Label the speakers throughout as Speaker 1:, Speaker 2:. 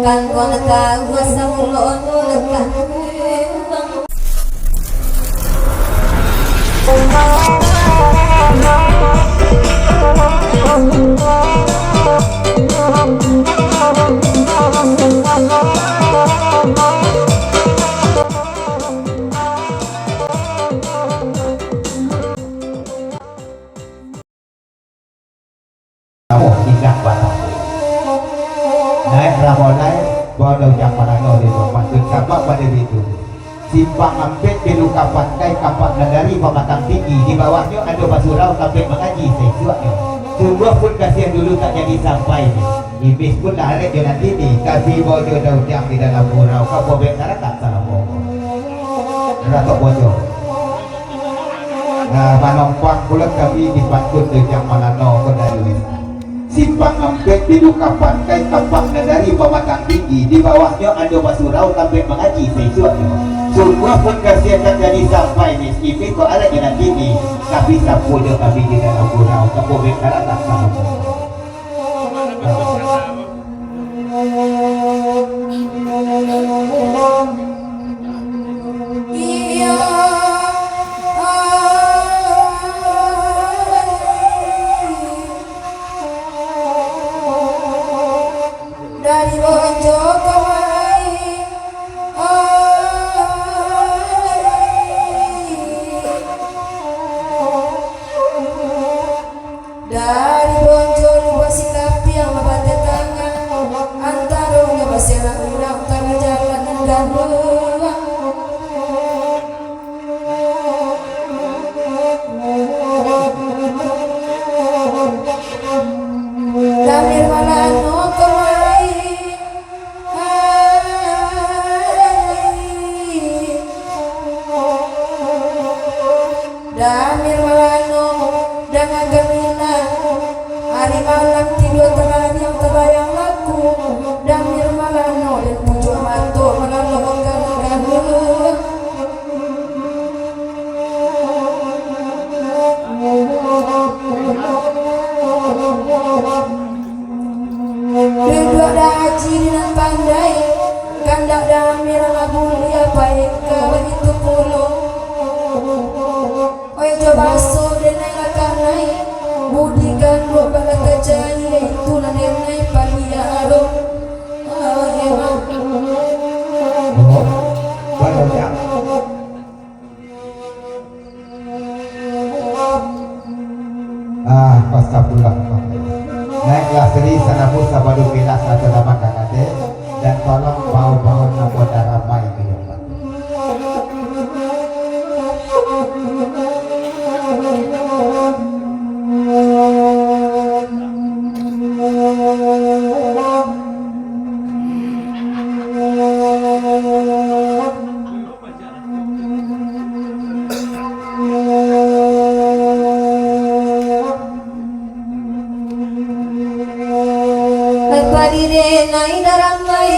Speaker 1: kan gua tahu asa ulun lekan
Speaker 2: tidak batang naik ramolai bodoh yang mana di rumah sabab pada itu simpang ampet di luka pantai kapak negari pematang tinggi di bawahnya ada basurau sampai mengaji seksualnya semua pun kasihan dulu tak jadi sampai iblis pun lari dia nanti ni tapi bodoh daun yang di dalam burau kau bobek cara tak salah bodoh ratok bodoh nah manompang pula kami dipantun yang mana kau dari simpang ampet di luka pantai kapak dari pematang tinggi di bawahnya ada basurau sampai mengaji seksualnya semua pun kasihan jadi sampai meskipun kau ada je nanti ni tapi sapu dia kami di dalam burau kau bobek cara tak salah
Speaker 1: dari bojo kawai dari bojo lupa sikap yang mabate tangan antaranya basirah udah tengah jalan dan beruang dari malano kawai Damir malano dengan gemina hari malam tidur terang yang terbayang laku Damir malano dan pucuk matu malano enggan duduk dah haji dengan pandai kandak damir ngabuli apa yang kau itu puluh oi coba so denai lakanai budi gandro bagat terjadi itu lah denai paliaro emang
Speaker 2: bodoh yang pasca pulang naiklah seri sanapu sabadu pilas atau nama kakate dan tolong bau-bau naboda ramai ke yobat
Speaker 1: Padire nai daramai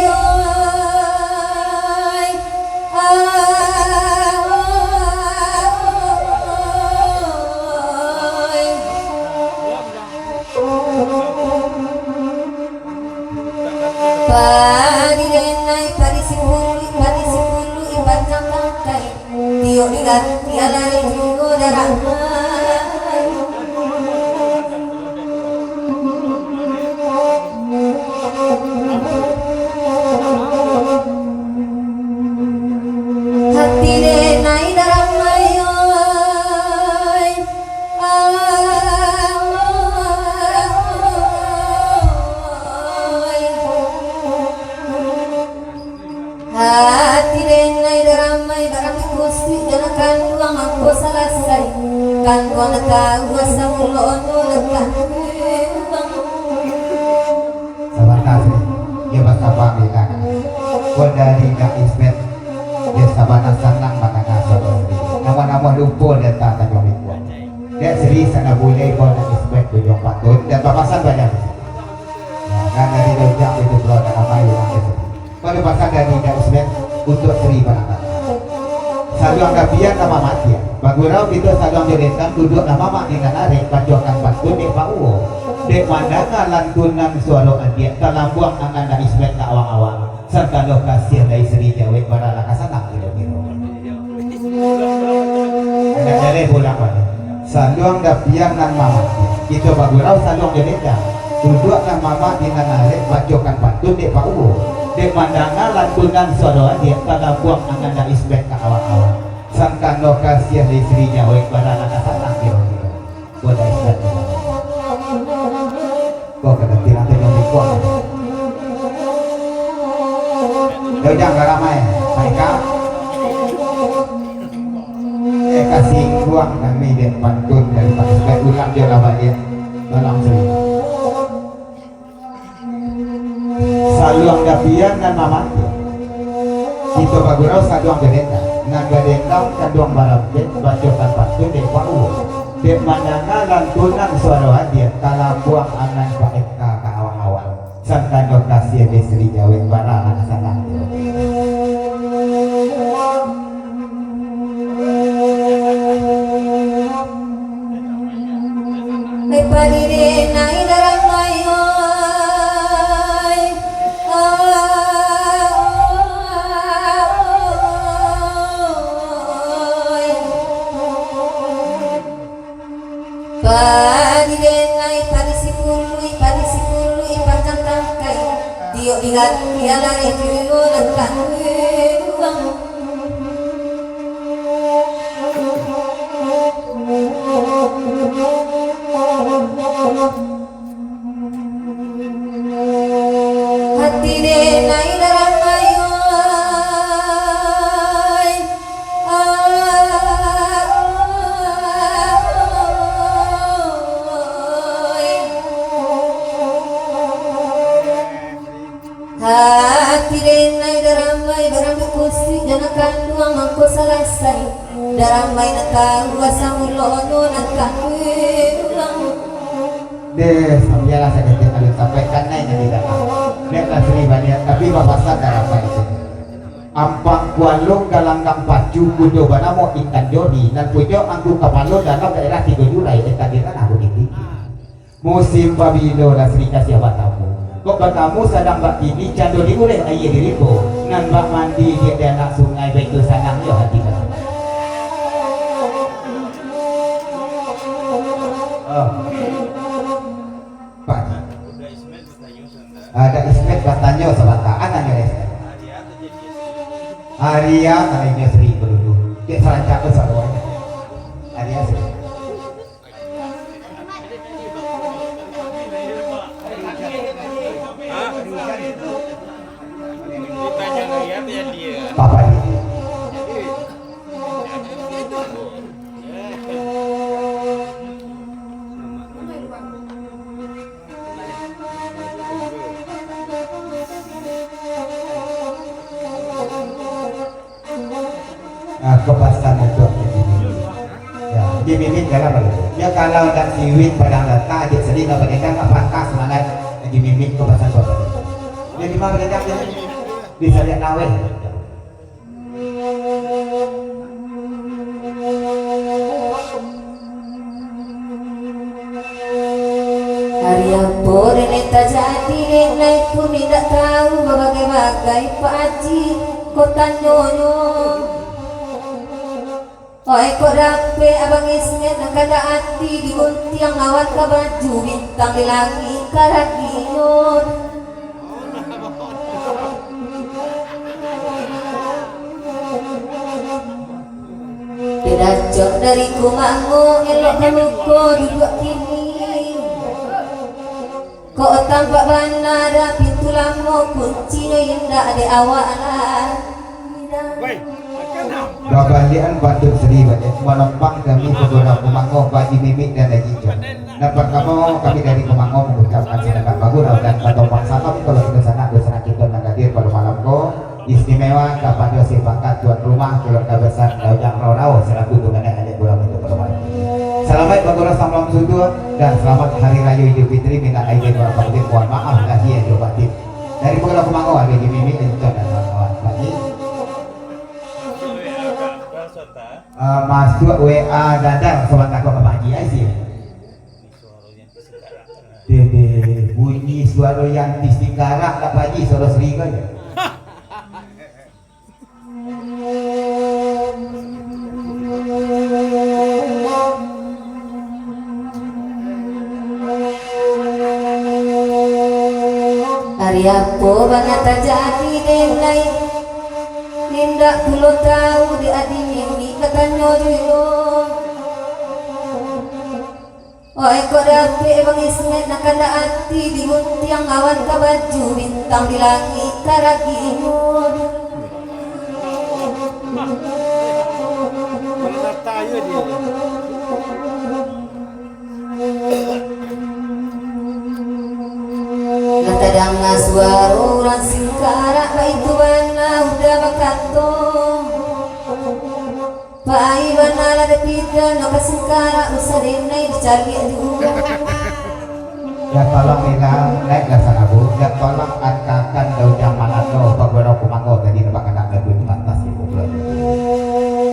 Speaker 1: padire nai parisi bulu ibat nangkai tio digat tiada ringo daramai hati denai daramai barang kusti jangan kandung aku selesai kan gua tahu asa ulun lekan
Speaker 2: sabar kasih dia bakal pamilan gua dari Kak Ismet dia sabana sanang mata ngasor nama-nama lumpur dan tak tanya mikwa dia seri sana boleh gua Kak Ismet bujong patut dan papasan banyak dan dari dojak itu bro dan apa yang kalau pasang dari Kak Ismet untuk seri barang satu angka biar nama mati ya bagurau kita sadang jadikan duduk nama mak dengan arek bacokan pantun dek pauwo dek mandangan lantunan suara adik dalam buang angan da ismet ka awang-awang serta lokasi dari Sri Jawa para lakasanang kira-kira ada jare pulang pada saluang dapian nan mama kita bagurau saluang jadikan duduk nan mama dengan arek bacokan pantun dek pauwo dek mandangan lantunan suara adik dalam buang angan da ismet ka awang-awang sangkan lokasi yang istrinya oleh pada anak anak kira-kira buat isbat kok kegetir nanti yang dikuat jauh gak ramai mereka kasih uang kami dan pantun dari pasal ulang dia lah balik dalam seri saluang dapian dan mama itu bagurau saluang gedenda naga dendang kaduang barabet bacokan pantun dek pau dek mandanga lantunan suara hadir kala buang anan paek ka awang-awang sangka lokasi di Sri Jawa para anak sanang
Speaker 1: Lepalire nai darang mayo Padidenai padisipului panjang tangkai tiok digat tialari kiyo nangkan uang hati denai darang mayo hati denai daramai barang kusi jangan kandung mangko selesai daramai nakang wasa mulono nakang ulang
Speaker 2: deh sambialah saya kali sampaikan naiknya di dalam neklah Sri banyak tapi bapak sadar apa itu ampang kualung galanggang pacu kudo banamo ikan jodi dan pujo angku kapalo dalam daerah tiga jurai tadi kan aku tinggi musim babilo lah Sri kasih abatamu kok batamu sedang bak ini cando diuleh air diriku nan bak mandi dia anak sungai baik ke sanang yo hati kan Pak ada Ismet Batanyo sebataan aja Ismet Arya tadinya Sri penduduk dia selancar ke semuanya Arya Sri Papa ini kepasan untuk ya dimimit dalam ya kalau dan siwit padang data adik sedih nggak berdekat nggak patah semangat dimimit kepasan kota ya di mana berdekat ya bisa lihat nawe
Speaker 1: hari apa nenek tak jadi nenek pun tidak tahu bagai-bagai Pak Haji kota nyonya oi kok rapi abang Ismet nak kada hati diguntiang awat ka baju bintang di langit karagion Pedacok dari kumango elok kamuko duduk kini kok tampak bandara pintu lamo kuncinya indah de awalan
Speaker 2: Babalian Batuk Sri banyak melempang kami beberapa Kumango Bagi Mimik dan Ajijo. Dapat kamu kami dari Kumango mengucapkan sedangkan bagurau dan patopang sama kalau kita sana kita nagadir pada malam ko istimewa kepada si pangkat tuan rumah keluarga besar Daujang Rau selaku tunangan adik bulan itu pada malam. Selamat bagurau salam sudu dan selamat hari raya Idul Fitri minta aidin wal faizin mohon maaf lahir dan batin dari beberapa Kumango Bagi Mimik dan kawan-kawan. Mas masuk WA dadang sobat aku ke pagi sih. Dede bunyi suara yang istikarat tak pagi suara seriga je.
Speaker 1: Hari apa banget terjadi denai Lindak dulu tahu di adi ini katanya dulu. Oi kok dapet bang ismet nak ada hati diguntiang awan ke baju bintang di langit karagimu. Katadang suara orang singkarak itu mana udah bakatong. Pai banala de pita no kasingkara usarinay dicari juga.
Speaker 2: Ya tolong hilang naik dasar abu. Ya tolong angkakan daun jaman atau beberapa kumanggo tadi nebak anak lagu di atas ibu belum.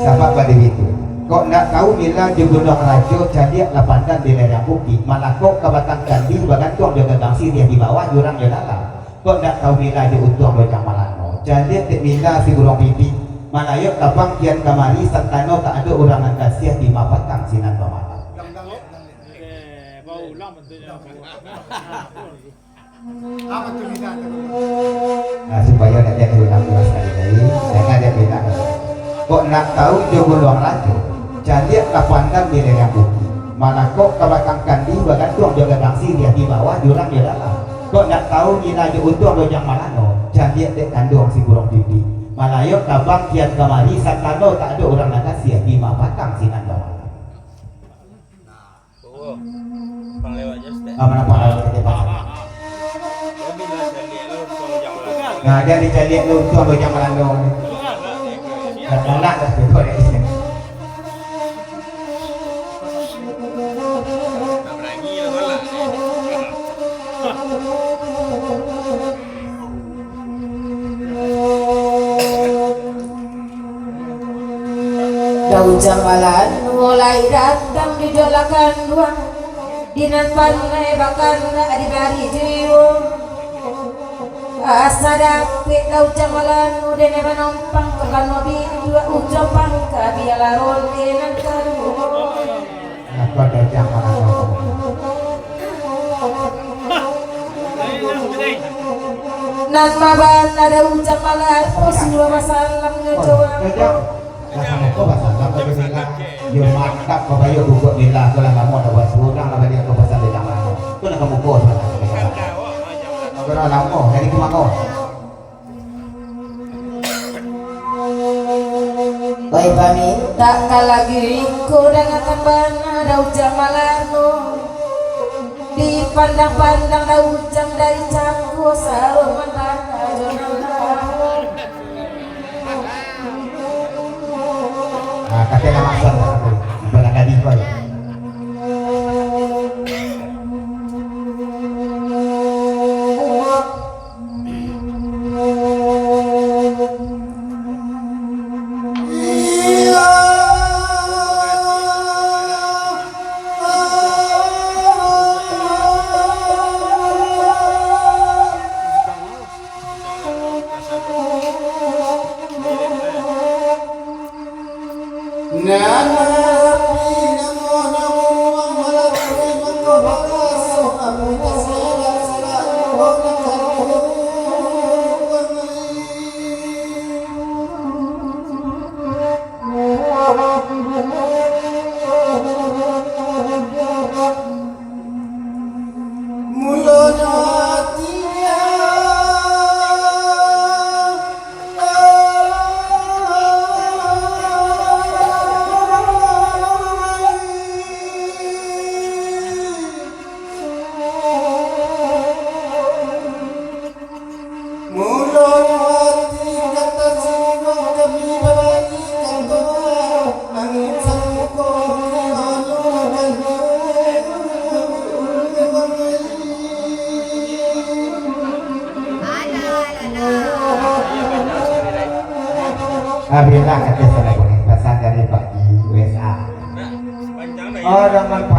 Speaker 2: Siapa pada itu? Kok nak tahu bila di Gunung Rajo jadi lapandan di lereng bukit malah kok ke Batang Kandi bagantung dia tentang sini di bawah jurang di dalam. Kok nak tahu bila di utuh daun jaman jadi bila si burung pipi Malayuk tabang kian kamari santano tak ada orang angkasiah di Mabatang sinan pemalang. Nah supaya nak jadi ulang ulang sekali lagi, jangan dia bilang. Kok nak tahu jogo luang rajo, jadi lapandan di lereng bukit. Mana kok kebatangkan di bagantung jaga bangsi dia di bawah, jurang di dalam. Kok nak tahu gila di untung dojang malano, jadi dek kandung si burung pipi. Malayuk tabang kian kamari santano tak ada orang nakasiah di Mabatang sinan bawah.
Speaker 3: Bang lewat je step.
Speaker 2: Mana para kita pasang. Nah dia dicari luntung dojang malano. Tak nak dah betul dia.
Speaker 1: Daun jamalan mulai datang di dolakan duang dinan panai bakal di bari jiwa asa dapet daun jamalan udah neba nompang kekan mobil dua ujung pangka biala ronde nan kadua
Speaker 2: Aku ada jamalan.
Speaker 1: nan maban ada ujang malan semua masalah ngecoa.
Speaker 2: Nah, kau pasal apa dia bilang? Dia mantap kau bayar buku bila kau lah kamu ada buat seorang lah dia kau pasal dia jangan. Kau nak kamu kau pasal. Kau nak lama, hari kau makan.
Speaker 1: Baik paminta kalagi ko dengan tambana daw jamalano dipandang-pandang daw jam dari cangku sarung mantana jonalano.
Speaker 2: Katanya langsung berada di kau. Bila kata saya boleh pesan dari Pak di USA. Dengan